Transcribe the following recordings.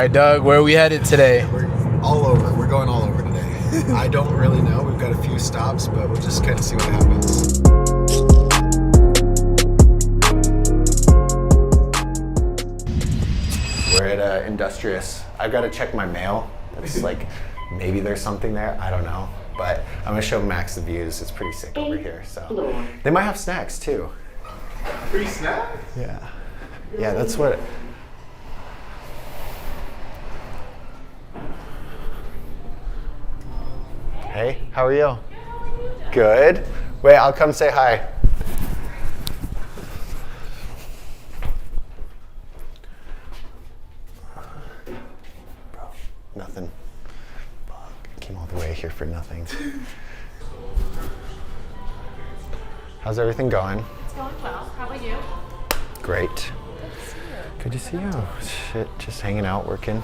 right, Doug, where are we headed today? We're all over. We're going all over today. I don't really know. We've got a few stops, but we'll just kind of see what happens. We're at Industrious. I've got to check my mail. It's like, maybe there's something there. I don't know. But I'm going to show Max the views. It's pretty sick over here. So they might have snacks too. Free snacks? Yeah. Yeah, that's what... Hey, how are you? Good. Wait, I'll come say hi. Bro, nothing. Fuck, I came all the way here for nothing. How's everything going? It's going well. How about you? Great. Good to see you. Shit, just hanging out, working.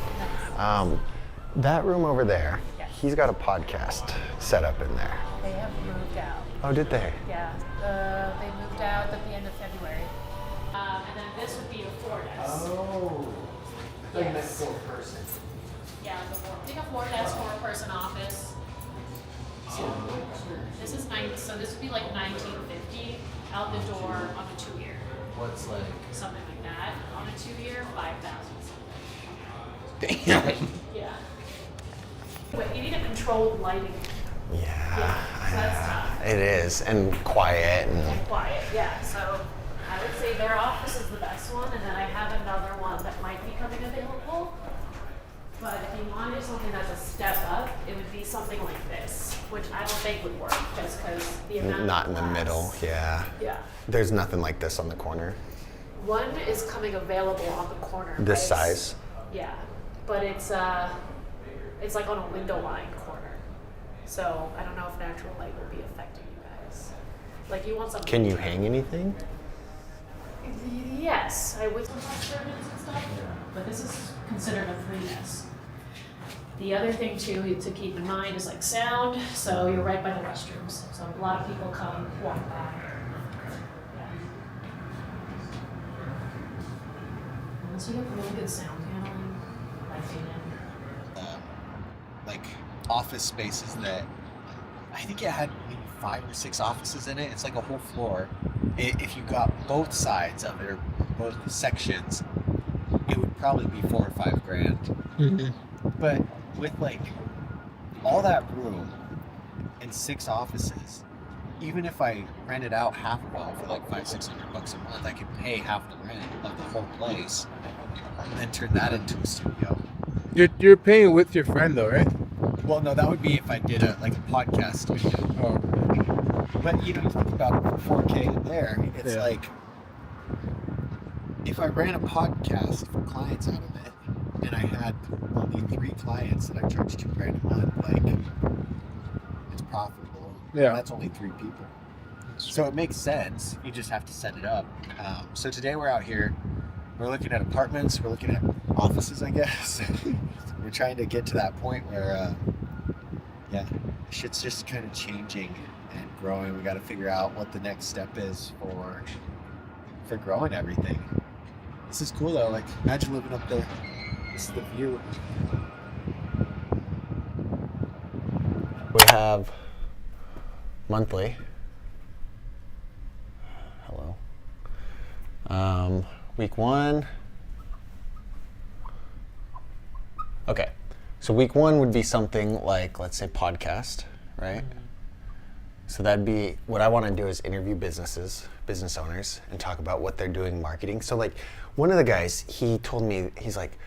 That room over there, he's got a podcast set up in there. They have moved out. Oh, did they? Yeah, they moved out at the end of February. And then this would be a floor desk. Oh. I thought you meant for a person. Yeah, I think a floor desk, 4-person office. This is nice. So this would be like 1950 out the door on a 2-year. What's like? Something like that. On a 2-year, 5,000. Damn. Yeah. But you need a controlled lighting. Yeah, So that's tough. it is, and quiet, and Quiet, yeah. So I would say their office is the best one, and then I have another one that might be coming available. But if you wanted something that's a step up, it would be something like this, which I don't think would work, just because the amount not of in the glass. middle. Yeah. Yeah. There's nothing like this on the corner. One is coming available on the corner. but This it's- size. Yeah, but it's like on a window line corner. So I don't know if natural light will be affecting you guys. Like you want something. Can you hang anything? Yes, I would sometimes servants and stuff, but this is considered a 3S. The other thing too to keep in mind is like sound. So you're right by the restrooms. So a lot of people come walk by. Yeah. Unless you have really good sound paneling, my opinion. Like office spaces that I think it had maybe 5 or 6 offices in it. It's like a whole floor. If you got both sides of it or both sections, it would probably be $4 or $5 grand. Mm-hmm. But with like all that room and 6 offices, even if I rented out half of them for like $500-600 a month, I could pay half the rent of the whole place and then turn that into a studio. You're paying with your friend though, right? Well, no, that would be if I did a podcast studio. Oh. But you know, you think about it for 4K in there, it's Yeah. like if I ran a podcast for clients out of it, and I had only 3 clients that I charged $2 grand a month, like it's profitable. Yeah. And that's only 3 people. So it makes sense. You just have to set it up. So today we're out here. We're looking at apartments. We're looking at offices, I guess. We're trying to get to that point where, shit's just kind of changing and growing. We got to figure out what the next step is for growing everything. This is cool though. Like, imagine living up there. This is the view. We have monthly. Hello. Week 1. Okay. So week 1 would be something like, let's say, podcast, right? So that'd be, what I want to do is interview business owners, and talk about what they're doing marketing. So like, one of the guys, he told me, he's like,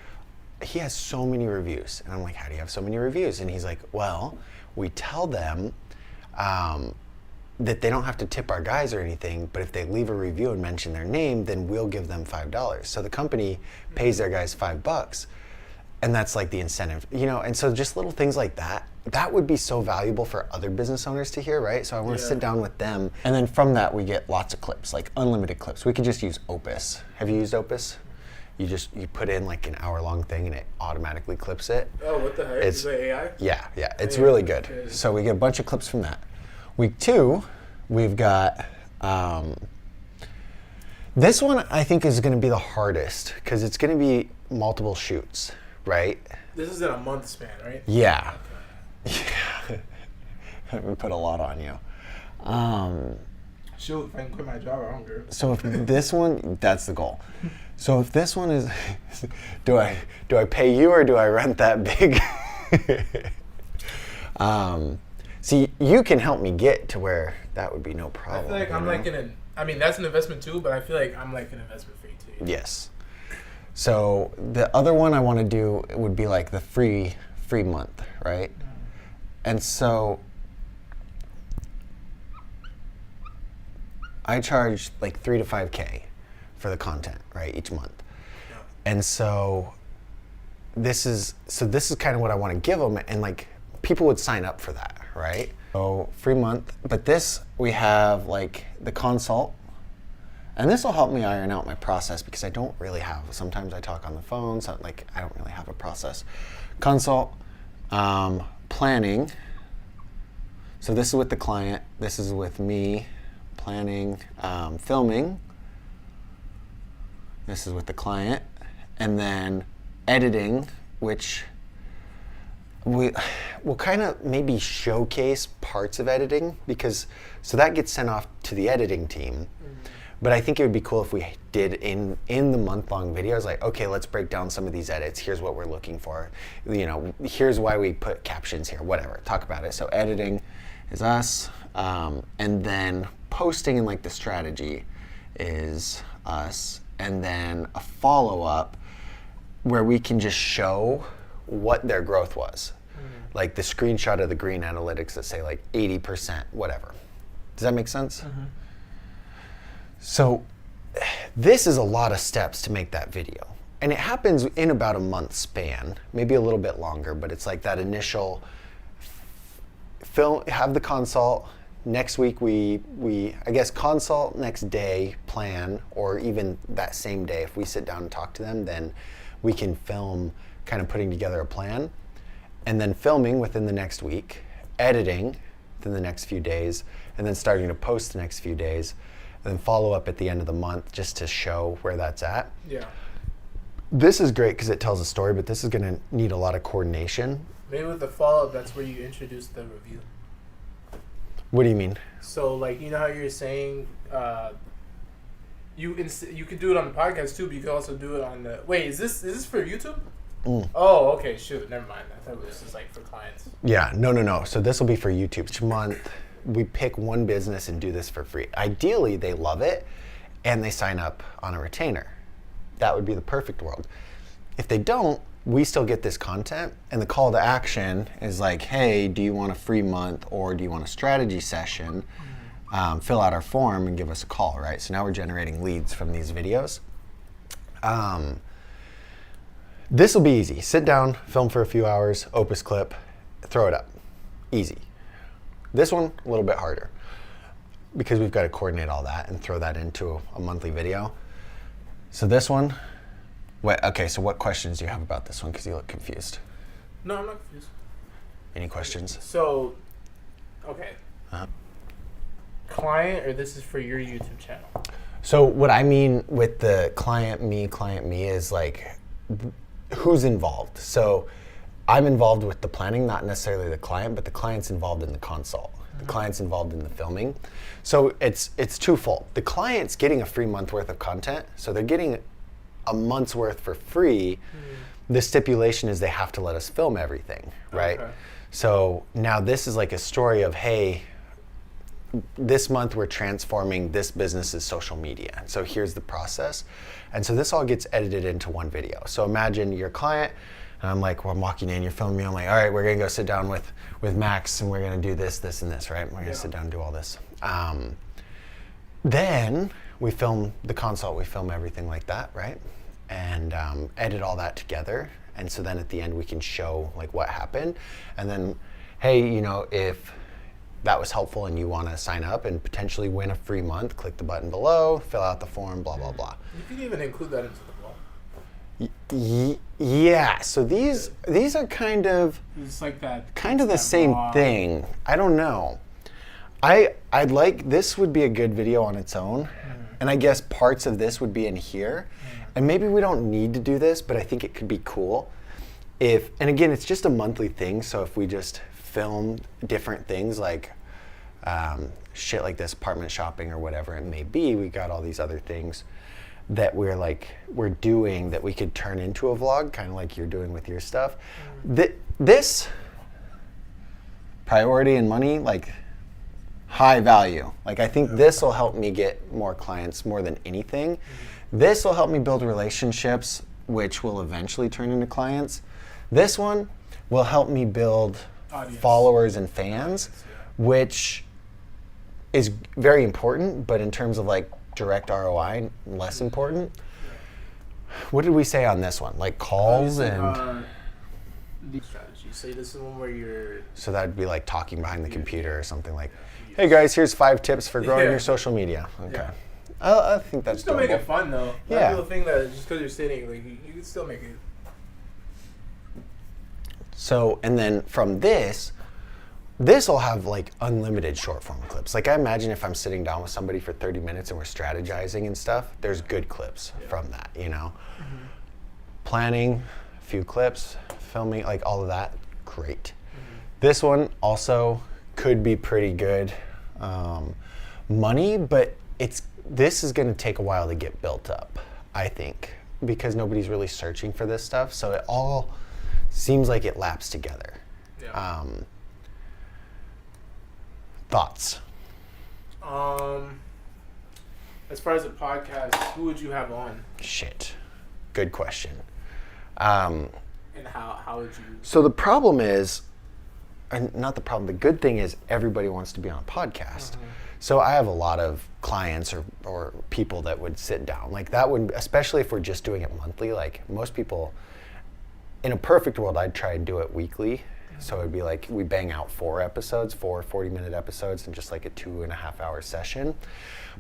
he has so many reviews. And I'm like, how do you have so many reviews? And he's like, well, we tell them that they don't have to tip our guys or anything, but if they leave a review and mention their name, then we'll give them $5. So the company pays their guys $5. And that's like the incentive, you know? And so just little things like that, that would be so valuable for other business owners to hear, right? So I want to sit down with them. And then from that, we get lots of clips, like unlimited clips. We could just use Opus. Have you used Opus? You put in like an hour-long thing and it automatically clips it. Oh, what the heck? Is it AI? Yeah, it's really good. Okay. So we get a bunch of clips from that. Week 2, we've got, this one I think is going to be the hardest because it's going to be multiple shoots, right? This is in a month span, right? Yeah. Yeah. We put a lot on you. Shoot, if I can quit my job, I don't care. So if this one, that's the goal. So if this one is, do I pay you or do I rent that big? See, you can help me get to where that would be no I problem. feel like I'm you know? like I mean, that's an investment too, but I feel like I'm like an investment for you too. Yes. So the other one I want to do would be like the free month, right? And so I charge like 3 to 5K for the content, right, each month. Yeah. And so this is kind of what I want to give them, and like people would sign up for that, right? So free month, but this we have like the consult, and this will help me iron out my process because I don't really have. Sometimes I talk on the phone, so like I don't really have a process. Consult, planning. So this is with the client. This is with me. Planning, filming. This is with the client, and then editing, which we'll kind of maybe showcase parts of editing because so that gets sent off to the editing team. Mm-hmm. But I think it would be cool if we did in the month-long videos, like, okay, let's break down some of these edits. Here's what we're looking for. You know, here's why we put captions here, whatever. Talk about it. So editing is us, and then posting and like the strategy is us, and then a follow-up where we can just show what their growth was. Mm-hmm. Like the screenshot of the green analytics that say like 80%, whatever. Does that make sense? Mm-hmm. So this is a lot of steps to make that video. And it happens in about a month span, maybe a little bit longer, but it's like that initial film, have the consult. Next week we I guess consult, next day plan, or even that same day if we sit down and talk to them, then we can film kind of putting together a plan, and then filming within the next week, editing within the next few days, and then starting to post the next few days, and then follow up at the end of the month just to show where that's at. Yeah. This is great because it tells a story, but this is going to need a lot of coordination. Maybe with the follow-up, that's where you introduce the review. What do you mean? So, like, you know how you're saying you could do it on the podcast too, but you could also do it on the. Wait, is this for YouTube? Mm. Oh, okay. Shoot, never mind. I thought it was just like for clients. Yeah, no. So this will be for YouTube. Each month, we pick one business and do this for free. Ideally, they love it and they sign up on a retainer. That would be the perfect world. If they don't, we still get this content, and the call to action is like, hey, do you want a free month or do you want a strategy session? Fill out our form and give us a call, right? So now we're generating leads from these videos. This will be easy. Sit down, film for a few hours, Opus clip, throw it up. Easy. This one, a little bit harder because we've got to coordinate all that and throw that into a monthly video. So this one, okay, so what questions do you have about this one? Because you look confused. No, I'm not confused. Any questions? So, okay. Uh-huh. Client, or this is for your YouTube channel? So what I mean with the client me is like, who's involved? So I'm involved with the planning, not necessarily the client, but the client's involved in the consult. The client's involved in the filming. So it's twofold. The client's getting a free month worth of content, so they're getting a month's worth for free. The stipulation is they have to let us film everything, right? Okay. So now this is like a story of, hey, this month we're transforming this business's social media. So here's the process. And so this all gets edited into one video. So imagine your client, and I'm like, well, I'm walking in, you're filming me. I'm like, all right, we're gonna go sit down with Max, and we're gonna do this, this, and this, right? We're gonna sit down and do all this. Then we film the consult, we film everything like that, right? And edit all that together. And so then at the end we can show like what happened. And then, hey, you know, if that was helpful and you want to sign up and potentially win a free month, click the button below, fill out the form, blah, blah, blah. You can even include that into the blog. Yeah, so these are kind of It's like that. kind of the that same raw- thing. I don't know. I'd like, this would be a good video on its own. And I guess parts of this would be in here. And maybe we don't need to do this, but I think it could be cool. and again, it's just a monthly thing. So if we just film different things like shit like this, apartment shopping or whatever it may be, we got all these other things that we're doing that we could turn into a vlog, kind of like you're doing with your stuff. This priority and money, like high value. Like I think this will help me get more clients more than anything. This will help me build relationships, which will eventually turn into clients. This one will help me build followers and fans, which is very important, but in terms of like direct ROI, less important. What did we say on this one? Like calls and the strategy. So this is one where you're. So that'd be like talking behind the computer or something like, "Hey guys, here's 5 tips for growing your social media." Okay, Yeah. I think that's Still make it fun though. Yeah. People think that just because you're sitting, like you can still make it. So, and then from this will have like unlimited short form clips. Like I imagine if I'm sitting down with somebody for 30 minutes and we're strategizing and stuff, there's good clips from that, you know? Planning, a few clips, filming, like all of that, great. This one also could be pretty good money, but this is gonna take a while to get built up, I think, because nobody's really searching for this stuff. So it all seems like it laps together. Yeah. Thoughts? As far as the podcast, who would you have on, Shit. Good question. and how would you? So the problem is, and not the problem, the good thing is everybody wants to be on a podcast. So I have a lot of clients or people that would sit down. Like that would, especially if we're just doing it monthly, like most people, in a perfect world, I'd try and do it weekly. So it'd be like we bang out 4 episodes, 4 40-minute episodes, and just like a 2.5-hour session.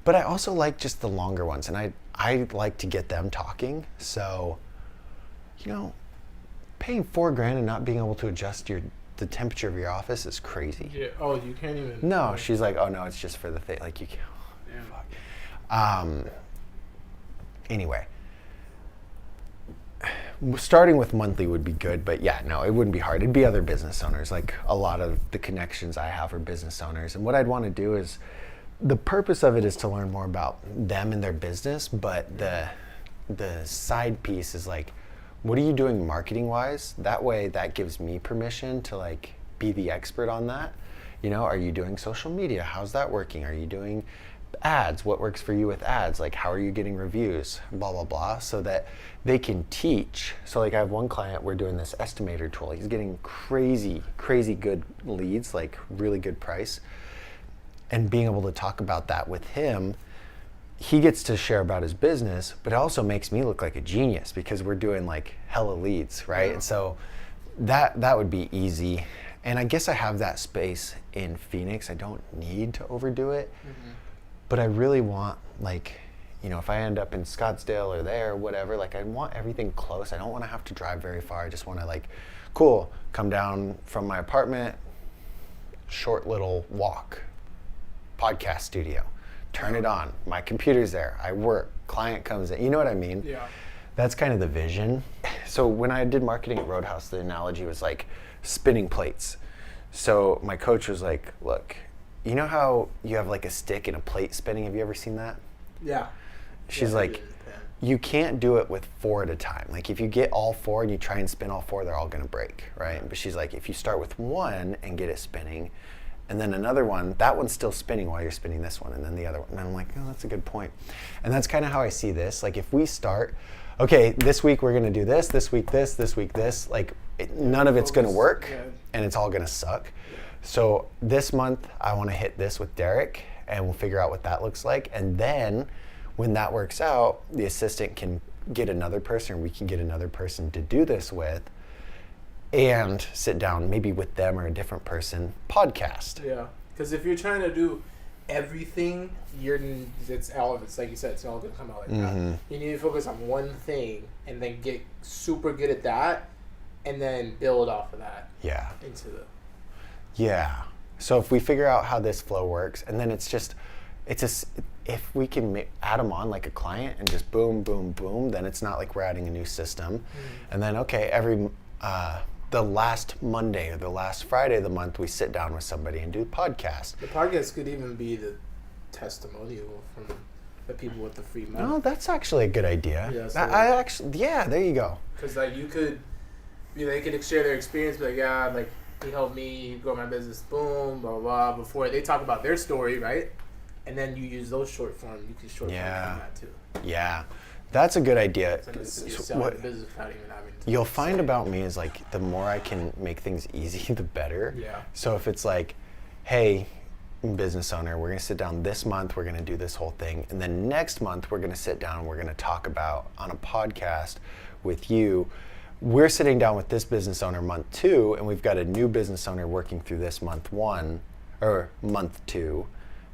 But I also like just the longer ones, and I like to get them talking. So, you know, paying $4,000 and not being able to adjust the temperature of your office is crazy. Yeah. Oh, you can't even. No, she's like, oh no, it's just for the thing. Like you can't. Yeah. Fuck. Anyway, starting with monthly would be good, but yeah, no, it wouldn't be hard. It'd be other business owners. Like a lot of the connections I have are business owners, and what I'd want to do is, the purpose of it is to learn more about them and their business, but the side piece is like, what are you doing marketing wise? That way that gives me permission to like be the expert on that. You know, are you doing social media? How's that working? Are you doing ads? What works for you with ads? Like how are you getting reviews? Blah, blah, blah. So that they can teach. So like I have one client, we're doing this estimator tool. He's getting crazy, crazy good leads, like really good price. And being able to talk about that with him, he gets to share about his business, but it also makes me look like a genius because we're doing like hella leads, right? And so that would be easy. And I guess I have that space in Phoenix. I don't need to overdo it, but I really want, like, you know, if I end up in Scottsdale or there or whatever, like I want everything close. I don't want to have to drive very far. I just want to like, cool, come down from my apartment, short little walk, podcast studio. Turn it on. My computer's there. I work. Client comes in. You know what I mean? Yeah. That's kind of the vision. So when I did marketing at Roadhouse, the analogy was like spinning plates. So my coach was like, look, you know how you have like a stick and a plate spinning? Have you ever seen that? Yeah. She's like, you can't do it with 4 at a time. Like if you get all 4 and you try and spin all 4, they're all gonna break, right? But she's like, if you start with 1 and get it spinning, and then another one, that one's still spinning while you're spinning this one, and then the other one. And I'm like, oh, that's a good point. And that's kind of how I see this. Like if we start, okay, this week we're gonna do this week this, like none of it's gonna work, and it's all gonna suck. So this month I wanna hit this with Derek, and we'll figure out what that looks like. And then when that works out, the assistant can get another person, or we can get another person to do this with, and sit down maybe with them or a different person, podcast. Yeah, because if you're trying to do everything, it's like you said, it's all gonna come out like that. You need to focus on one thing and then get super good at that, and then build off of that. Yeah. Into the. Yeah. So if we figure out how this flow works, and then if we can add them on like a client and just boom, boom, boom, then it's not like we're adding a new system. And then, okay, the last Monday or the last Friday of the month, we sit down with somebody and do a podcast. The podcast could even be the testimonial from the people with the free money. No, that's actually a good idea. Yeah, so there you go. Because like you could, they could share their experience, but like, yeah, like he helped me grow my business, boom, blah blah blah. Before they talk about their story, right? And then you use those short form. You can short form from that too. Yeah, that's a good idea. So you're selling the business without even having to you'll find about me is like the more I can make things easy, the better. Yeah. So if it's like, hey, business owner, we're gonna sit down this month, we're gonna do this whole thing, and then next month we're gonna sit down and we're gonna talk about on a podcast with you. We're sitting down with this business owner month 2, and we've got a new business owner working through this month 1 or month 2.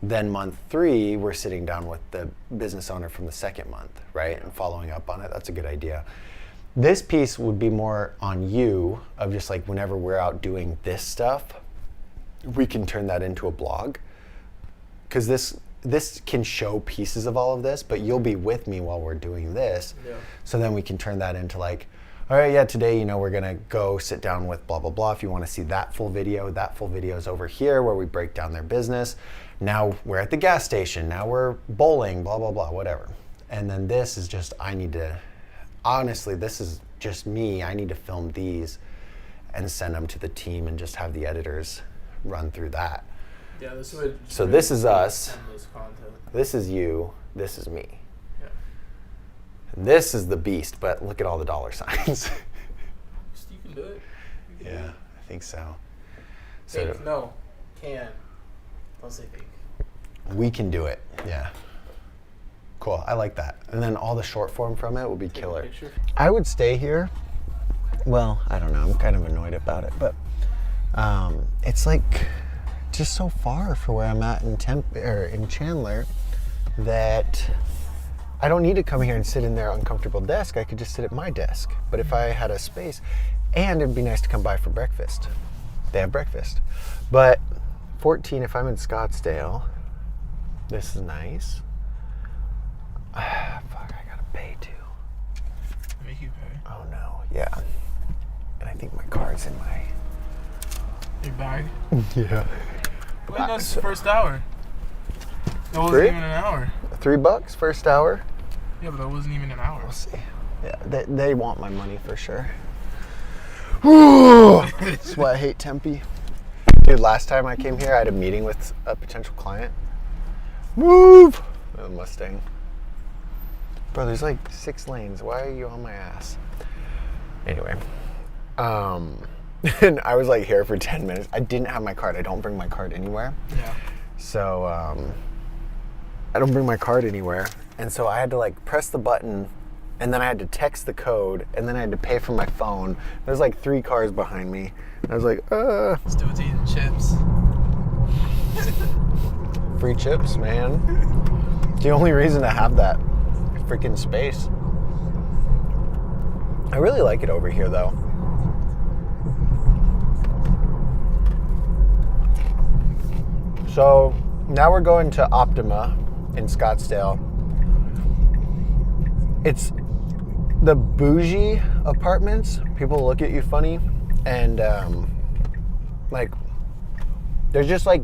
Then month 3, we're sitting down with the business owner from the second month, right? And following up on it. That's a good idea. This piece would be more on you of just like whenever we're out doing this stuff, we can turn that into a blog. Because this can show pieces of all of this, but you'll be with me while we're doing this. Yeah. So then we can turn that into like, all right, yeah, today, we're gonna go sit down with blah, blah, blah. If you wanna see that full video is over here where we break down their business. Now we're at the gas station, now we're bowling, blah, blah, blah, whatever. And then this is just, honestly, this is just me. I need to film these and send them to the team and just have the editors run through that. Yeah, this would. So this is us. Endless content. This is you. This is me. Yeah. And this is the beast, but look at all the dollar signs. You can do it. You can do Yeah, it. I think so. Think, no, can. Don't say think. We can do it. Yeah. Cool. I like that. And then all the short form from it will be Take a killer. picture. I would stay here. Well, I don't know. I'm kind of annoyed about it, but it's like just so far for where I'm at in in Chandler that I don't need to come here and sit in their uncomfortable desk. I could just sit at my desk. But if I had a space, and it'd be nice to come by for breakfast. They have breakfast. But 14, if I'm in Scottsdale, this is nice. Fuck, I gotta pay too. Make you pay. Oh no, yeah. And I think my card's in my... Your bag. Yeah. Wait, no, it's the first hour. That wasn't Free? even an hour. $3 first hour? Yeah, but that wasn't even an hour. We'll see. Yeah, they want my money for sure. That's why I hate Tempe. Dude, last time I came here, I had a meeting with a potential client. Move! A Mustang. Bro, there's like 6 lanes. Why are you on my ass? Anyway. And I was like here for 10 minutes. I didn't have my card. I don't bring my card anywhere. Yeah. So, I don't bring my card anywhere. And so I had to like press the button, and then I had to text the code, and then I had to pay for my phone. There's like 3 cars behind me. I was like, Still eating chips. free chips, man. The only reason to have that freaking space. I really like it over here though. So now we're going to Optima in Scottsdale. It's the bougie apartments. People look at you funny, and like there's just like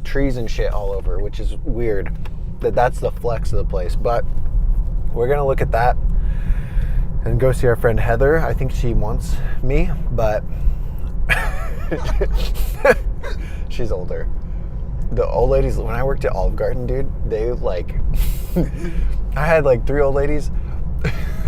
trees and shit all over, which is weird. That's the flex of the place. But we're gonna look at that and go see our friend Heather. I think she wants me, but she's older. The old ladies, when I worked at Olive Garden, dude, they like, I had like 3 old ladies.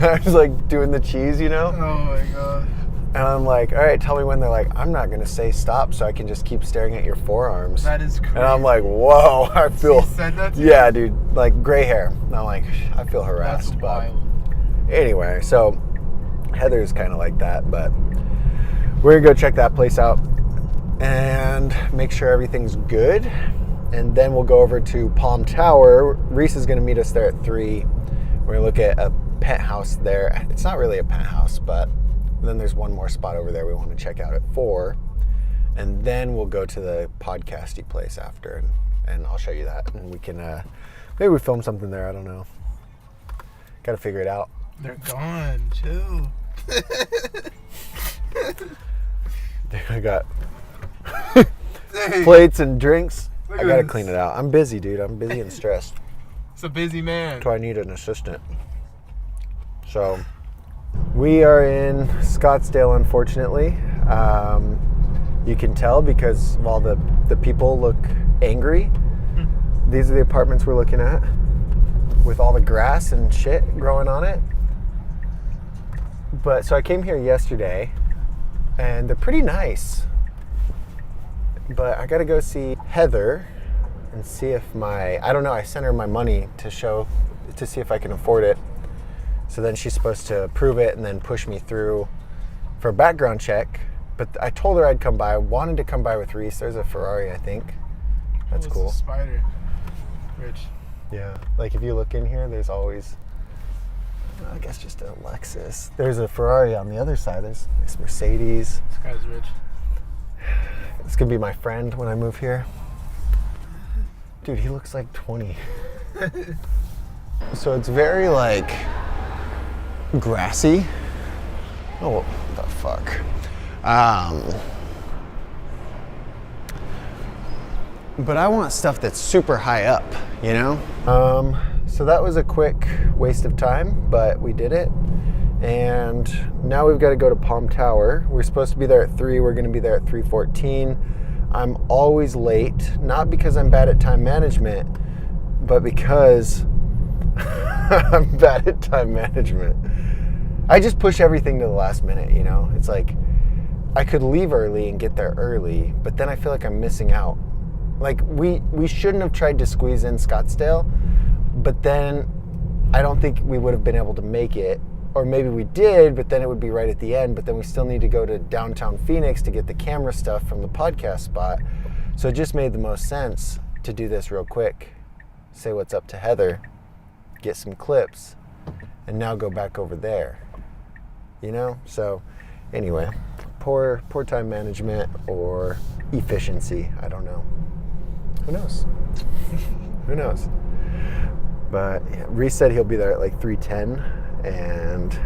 I was like doing the cheese, Oh my god. And I'm like, all right, tell me when. They're like, I'm not going to say stop so I can just keep staring at your forearms. That is crazy. And I'm like, whoa, I feel. She said that to you? Yeah, dude, like gray hair. And I'm like, I feel harassed. That's But wild. anyway, so Heather's kind of like that, but we're going to go check that place out and make sure everything's good. And then we'll go over to Palm Tower. Reese is going to meet us there at 3. We're going to look at a penthouse there. It's not really a penthouse, but then there's one more spot over there we want to check out at 4. And then we'll go to the podcasty place after, and I'll show you that. And we can, maybe we film something there. I don't know. Got to figure it out. They're gone. Chill. I got plates and drinks. Look I at gotta this. clean it out. I'm busy, dude. I'm busy and stressed. It's a busy man. So I need an assistant. So we are in Scottsdale, unfortunately. You can tell because while the people look angry, these are the apartments we're looking at with all the grass and shit growing on it. But so I came here yesterday and they're pretty nice. But I gotta go see Heather and see if I don't know, I sent her my money to see if I can afford it. So then she's supposed to approve it and then push me through for a background check. But I told her I'd come by. I wanted to come by with Reese. There's a Ferrari, I think. That's It's cool. a spider. Rich. Yeah, like if you look in here, there's always, I guess, just a Lexus. There's a Ferrari on the other side. There's this Mercedes. This guy's rich. It's gonna be my friend when I move here. Dude, he looks like 20. So it's very like grassy. Oh, what the fuck. But I want stuff that's super high up, you know? So that was a quick waste of time, but we did it. And now we've got to go to Palm Tower. We're supposed to be there at 3. We're going to be there at 3:14. I'm always late, not because I'm bad at time management, but because I'm bad at time management. I just push everything to the last minute, you know? It's like I could leave early and get there early, but then I feel like I'm missing out. Like we shouldn't have tried to squeeze in Scottsdale, but then I don't think we would have been able to make it. Or maybe we did, but then it would be right at the end, but then we still need to go to downtown Phoenix to get the camera stuff from the podcast spot. So it just made the most sense to do this real quick, say what's up to Heather, get some clips, and now go back over there. You know? So anyway, poor time management or efficiency, I don't know. Who knows? Who knows? But yeah, Reese said he'll be there at like 3:10, and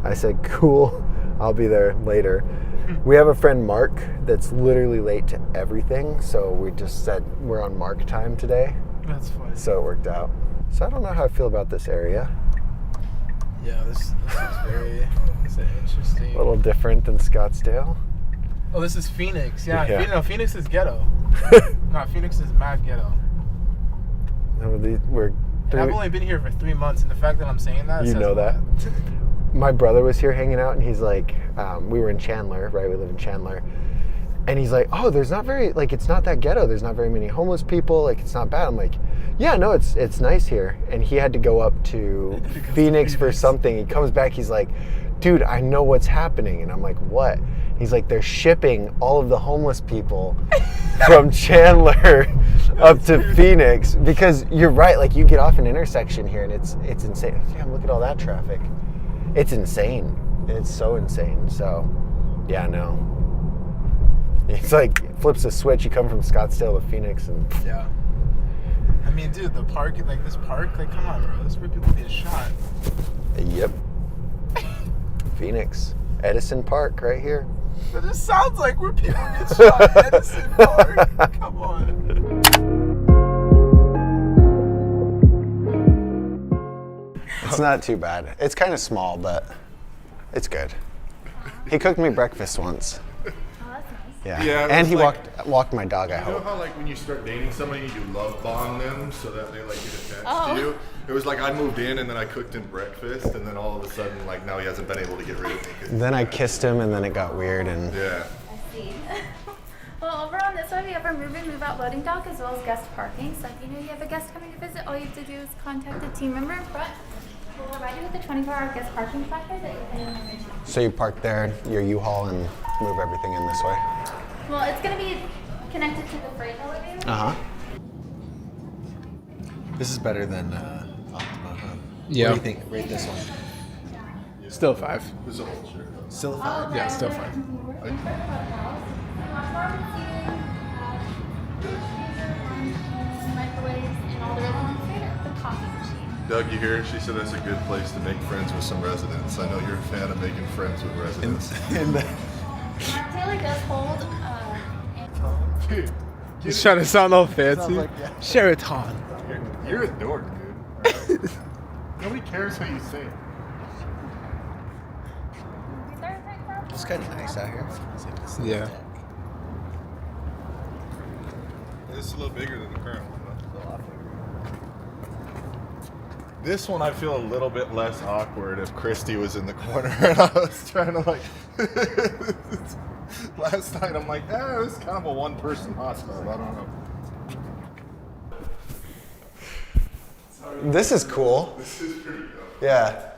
I said, cool, I'll be there later. We have a friend, Mark, that's literally late to everything, so we just said we're on Mark time today, That's funny. so it worked out. So I don't know how I feel about this area. Yeah, this is very interesting. A little different than Scottsdale. Oh, this is Phoenix. Yeah, Yeah. Phoenix is ghetto. No, Phoenix is mad ghetto. We're And I've only been here for 3 months, and the fact that I'm saying that You says know a that? lot. My brother was here hanging out, and he's like, we were in Chandler, right? We live in Chandler. And he's like, oh, there's not very, like, it's not that ghetto. There's not very many homeless people. Like, it's not bad. I'm like, yeah, no, it's nice here. And he had to go up to Phoenix for something. He comes back, he's like, dude, I know what's happening. And I'm like, what? He's like, they're shipping all of the homeless people from Chandler up to Phoenix. Because you're right, like, you get off an intersection here, and it's insane. Damn, look at all that traffic. It's insane. It's so insane. So, yeah, no. It's like flips a switch. You come from Scottsdale to Phoenix, and Yeah. I mean, dude, the park, like this park, like, come on, bro. This is where people get shot. yep, Phoenix, Edison Park, right here. That just sounds like where people get shot. Edison Park. Come on. It's not too bad. It's kind of small, but it's good. He cooked me breakfast once. Oh, that's nice. Yeah, Yeah, it and was he like- walked my dog. I You know hope. how like when you start dating somebody, you love bond them so that they like get attached Oh. to you? It was like I moved in and then I cooked him breakfast and then all of a sudden like now he hasn't been able to get rid of me. 'Cause- Then I kissed him, and then it got weird, and yeah. I see. Well, over on this side, we have our move out loading dock as well as guest parking. So if you know you have a guest coming to visit, all you have to do is contact the team member in front. We'll provide you with a 24-hour guest parking placard that you can manage. so you park there, your U-Haul, and move everything in this way. Well, it's going to be connected to the freight elevator. Uh-huh. This is better than Optima, huh? Yeah. What do you think? Rate this one. Still 5. There's a whole shirt. Still a 5? Yeah, still 5. Doug, you hear? She said that's a good place to make friends with some residents. I know you're a fan of making friends with residents. really does hold. Dude, He's trying to sound all fancy. Sounds like, yeah. Sheraton. you're a dork, dude. All right? Nobody cares how you sing. It's kind of nice out here. Yeah. This is a little bigger than the current one. This one I feel a little bit less awkward if Christy was in the corner and I was trying to like. Last night I'm like, this is kind of a one-person hot tub. I don't know. This is cool. This is pretty good. Yeah.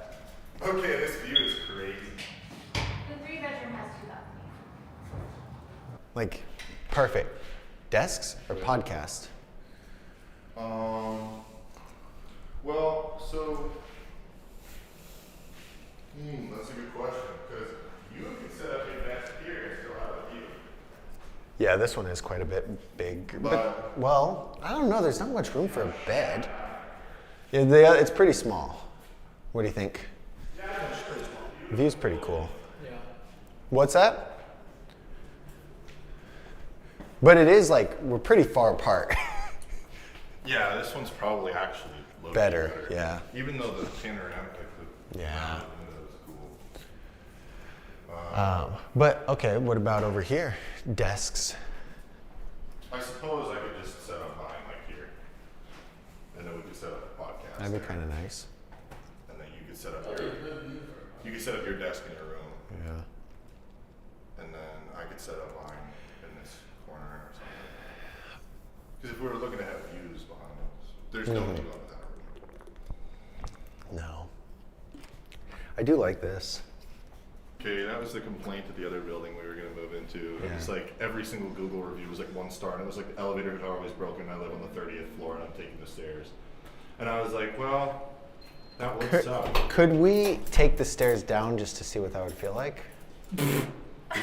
Okay, this view is crazy. The 3-bedroom has 2 bathrooms. Like, perfect. Desks or podcast? Well, so that's a good question because you can set up a desk here and still have a view. Yeah, this one is quite a bit big. But- Well, I don't know. There's not much room for a bed. Yeah, it's pretty small. What do you think? The view's pretty cool. Yeah. What's that? But it is like we're pretty far apart. Yeah, this one's probably actually located Better, yeah. Even though the panoramic, like the Yeah. window is cool. But okay, what about over here? Desks. I suppose I could just set up mine like here, and then we could set up a podcast. That'd be there. kind of nice. And then you could set up your desk in your room, Yeah. and then I could set up mine in this corner or something. Because if we were looking to have views behind us, there's no view out of that room. No. I do like this. Okay, that was the complaint at the other building we were going to move into. It was Yeah. like every single Google review was like 1 star, and it was like the elevator is always broken. I live on the 30th floor, and I'm taking the stairs. And I was like, well, that would suck. Could we take the stairs down just to see what that would feel like?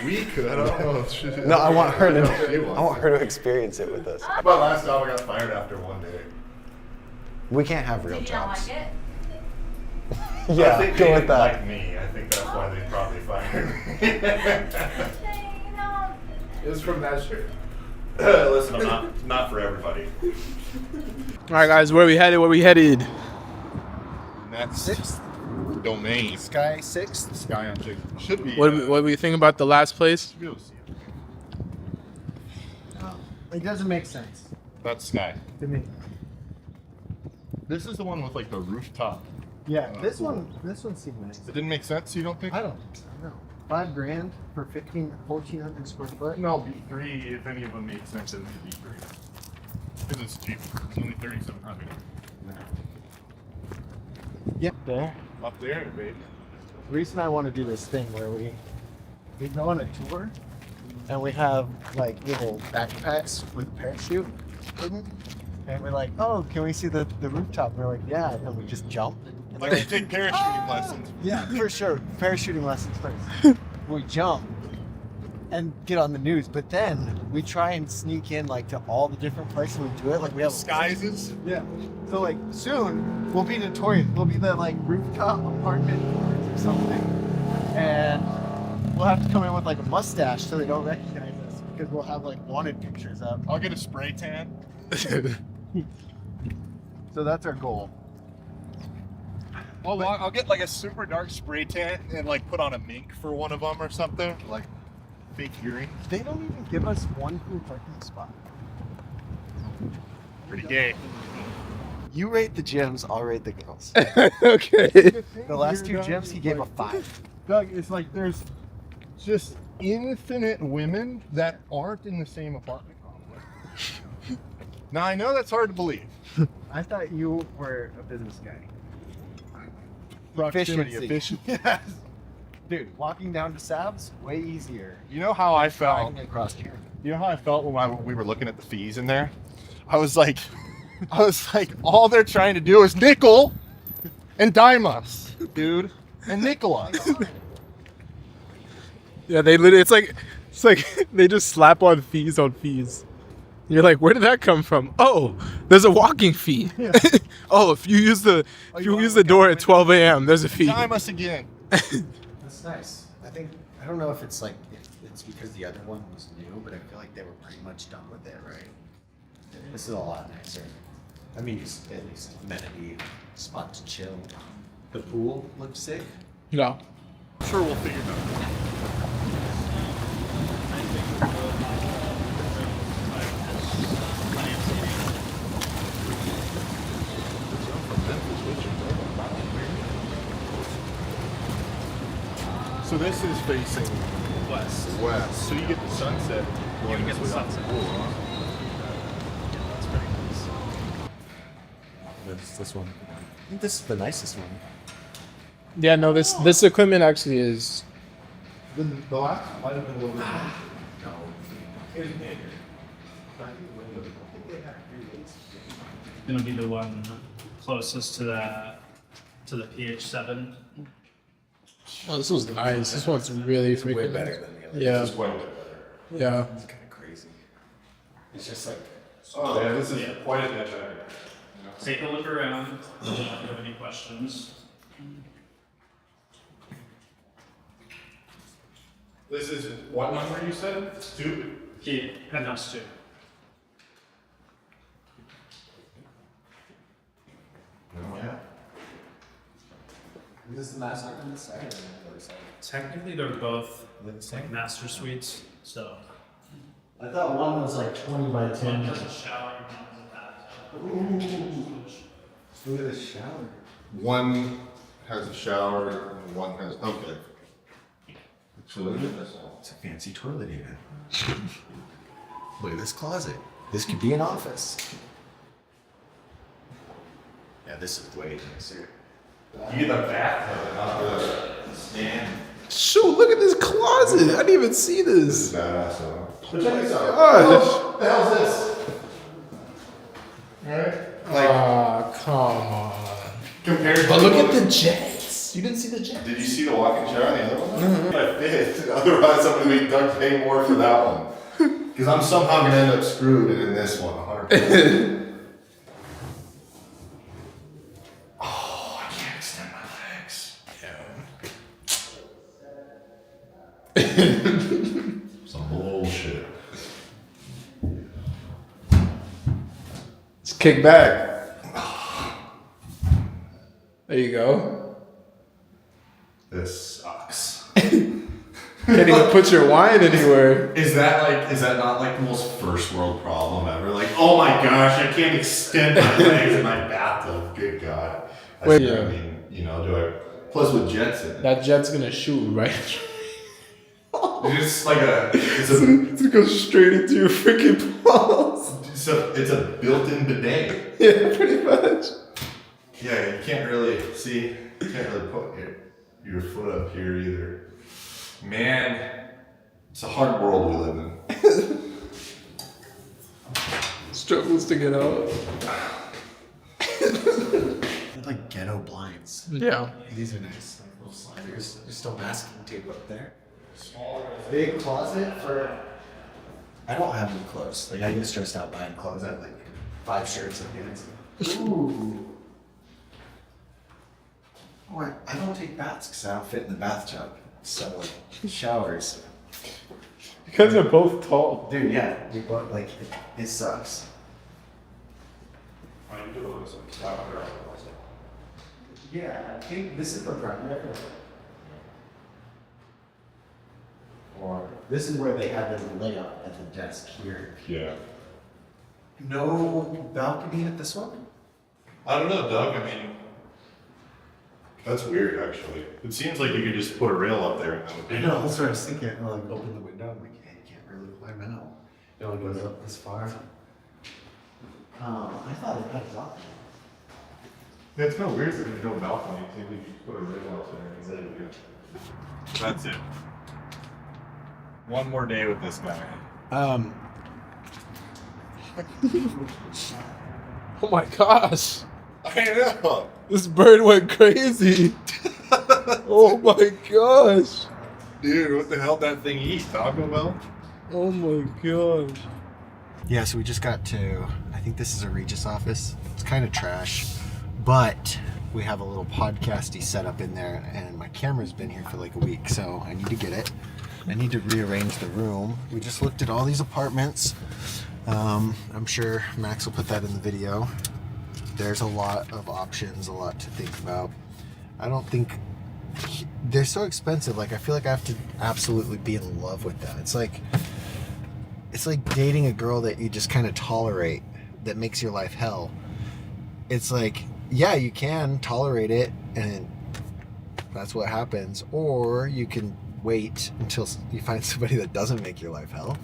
We could. I don't know. No, I want her She to. wants I want her to experience it with us. But last time I got fired after one day. We can't have real Did you not jobs. like it? I Yeah, think go they with didn't that. like me. I think that's why they probably fired me. Hey, no. It was from that shirt. Listen, I'm not for everybody. All right, guys, where we headed? Next domain. Sky 6. Sky on Chick. Should be. What do we think about the last place? Should be able to see it. It doesn't make sense That's Sky. to me. This is the one with like the rooftop. Yeah, this one seemed nice. It didn't make sense, you don't think? I don't know. $5,000 for 1,400 square foot. No, B3, if any of them make sense, it would be B3. Because it's cheap. It's only 3,700. Yep, there. Up there, baby. Reese and I want to do this thing where we go on a tour and we have like little backpacks with a parachute hidden. And we're like, oh, can we see the rooftop? And we're like, yeah. And we just jump. And Like they're you take parachuting lessons. yeah, for sure. Parachuting lessons first. We jump and get on the news, but then we try and sneak in like to all the different places we do it. Like we have Disguises. Yeah. So like soon we'll be notorious. We'll be the like rooftop apartment or something, and we'll have to come in with like a mustache so they don't recognize us because we'll have like wanted pictures up. I'll get a spray tan. So that's our goal. I'll get like a super dark spray tan and like put on a mink for one of them or something. Like fake earring. They don't even give us one free parking spot. Pretty gay. You rate the gyms, I'll rate the girls. Okay. The last 2 gyms, he gave a 5. Doug, it's like there's just infinite women that aren't in the same apartment complex. Now I know that's hard to believe. I thought you were a business guy. Proximity, Efficiency. Yes. Dude, walking down to Sabs, way easier. You know how I felt? Driving across here. You know how I felt when we were looking at the fees in there? I was like, all they're trying to do is nickel and dime us, dude, and nickel us. Yeah, they literally. It's like they just slap on fees on fees. You're like, where did that come from? Oh, there's a walking fee. Oh, if you use the door at 12 a.m., there's a fee. Dime us again. That's nice. I don't know if it's like, if it's because the other one was new, but I feel like they were pretty much done with it, right? This is a lot nicer. I mean, at least amenity, spot to chill. The pool looks sick. Yeah. Sure, we'll figure it out. So this is facing west. So you get the sunset. You get the sunset. Cool, huh? That's pretty nice. That's this one. I think this is the nicest one. Yeah, no, this equipment actually is. The last one might have been a little bit more. Gonna be the one closest to the PH7. Oh, this was nice. This one's really freaking. Way better than the other. Yeah. It's quite a bit better. Yeah. It's kind of crazy. It's just like, Oh yeah, this is quite a bit better. Take a look around. If you have any questions. This is what number you said? 2? Penthouse 2. yeah. Is this the master on this side or on the other side? Technically, they're both They're the same. like master suites. So I thought one was like 20 by 10. one has a shower, one has a bathtub. Look at this shower. One has a shower and one has, okay. So look at this. It's a fancy toilet even. Look at this closet. This could be an office. Yeah, this is way nicer. You get the bathtub, not the stand. Shoot, look at this closet. I didn't even see This this. is badass though. Gosh. What the hell is this? Alright? Come on. Compared to But look at the jets. You didn't see the jets? Did you see the walk-in shower on the other one? I fit. Otherwise, I'm gonna be duct pay more for that one. Because I'm somehow gonna end up screwed in this one. 100%. Oh, I can't extend my legs. Some bullshit. Just kick back. There you go. This sucks. Can't even put your wine anywhere. Is that not like the most first world problem ever? Like, oh my gosh, I can't extend my legs in my bathtub. Good God. Wait, I yeah. mean, you know, do I? Plus with jets in it. That jet's gonna shoot right. It's like it's gonna go straight into your freaking balls. it's a built-in bidet. Yeah, pretty much. Yeah, you can't really put your foot up here either. Man, it's a hard world we live in. Struggles to get out. They're like ghetto blinds. Yeah. These are nice. Like little sliders. There's still masking tape up there. Big closet for. I don't have any clothes. Like I get stressed out buying clothes. I have like 5 shirts and pants. Ooh. Oh, I don't take baths because I don't fit in the bathtub. So showers. You guys are both tall. Dude, yeah. We both like it sucks. Yeah, I think this is the primary. Or this is where they have the layout at the desk here. Yeah. No balcony at this one? I don't know, Doug. I mean, that's weird, actually. It seems like you could just put a rail up there and that would be. I know, that's what I was thinking. I'll like open the window. I'm like, hey, you can't really climb out. It only goes up this far. I thought it had a balcony. Yeah, it's kind of weird that there's no balcony. It seems like you just put a rail up there and then that's it. One more day with this guy. Oh my gosh. I know. This bird went crazy. Oh my gosh. Dude, what the hell did that thing eat? Taco Bell? Oh my gosh. Yeah, so we just got to, I think this is a Regis office. It's kind of trash, but we have a little podcasty setup in there, and my camera's been here for like a week, so I need to get it. I need to rearrange the room. We just looked at all these apartments. I'm sure Max will put that in the video. There's a lot of options, a lot to think about. I don't think they're so expensive. Like, I feel like I have to absolutely be in love with that. It's like dating a girl that you just kind of tolerate, that makes your life hell. It's like, yeah, you can tolerate it and that's what happens, or you can wait until you find somebody that doesn't make your life hell.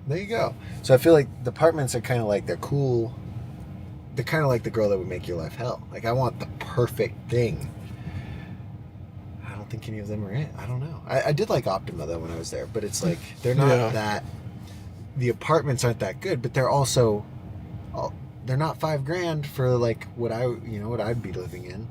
There you go. So I feel like the apartments are kind of like, they're cool. They're kind of like the girl that would make your life hell. Like, I want the perfect thing. I don't think any of them are it. I don't know. I did like Optima though when I was there, but it's like, they're not that, the apartments aren't that good, but they're also, they're not $5,000 for like what I'd be living in.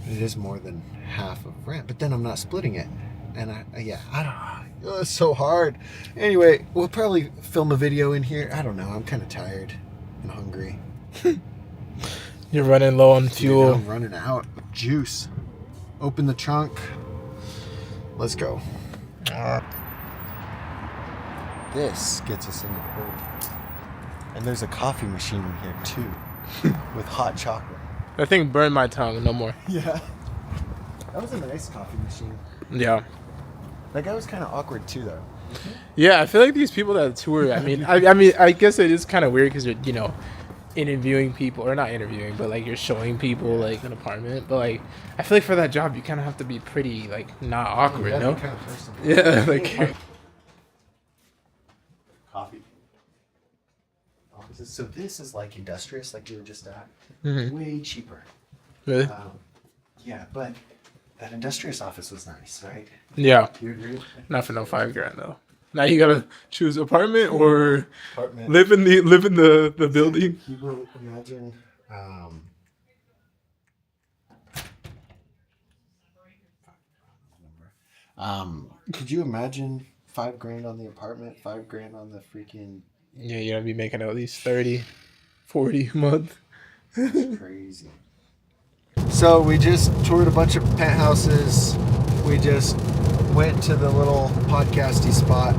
It is more than half of rent, but then I'm not splitting it. And I don't know. It's so hard. Anyway, we'll probably film a video in here. I don't know. I'm kind of tired and hungry. You're running low on Dude, fuel. I'm running out of juice. Open the trunk. Let's go. This gets us into cold. And there's a coffee machine in here too, with hot chocolate. That thing burned my tongue. No more. Yeah. That was a nice coffee machine. Yeah. That guy was kind of awkward too, though. Yeah, I feel like these people that tour. I mean, I guess it is kind of weird because you're, interviewing people, or not interviewing, but like you're showing people like an apartment. But like, I feel like for that job, you kind of have to be pretty like not awkward, no? Kind of personable. Yeah, like. Coffee. So this is like Industrious, like you were just at. Mhm. Way cheaper. Really? Yeah, but that Industrious office was nice, right? Yeah. Do you agree? Not for no $5,000 though. Now you gotta choose apartment or Apartment. live in the building. Can you imagine? Could you imagine $5,000 on the apartment, $5,000 on the freaking? Yeah, you're gonna be making at least 30, 40 a month. It's crazy. So we just toured a bunch of penthouses. We just went to the little podcasty spot,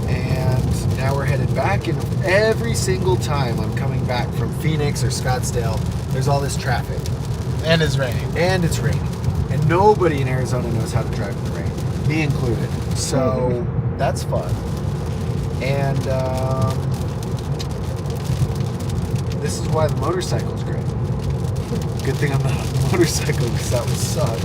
and now we're headed back. And every single time I'm coming back from Phoenix or Scottsdale, there's all this traffic. And it's raining. And it's raining. And nobody in Arizona knows how to drive in the rain, me included. So that's fun. And this is why the motorcycle's great. Good thing I'm not on the motorcycle because that would suck.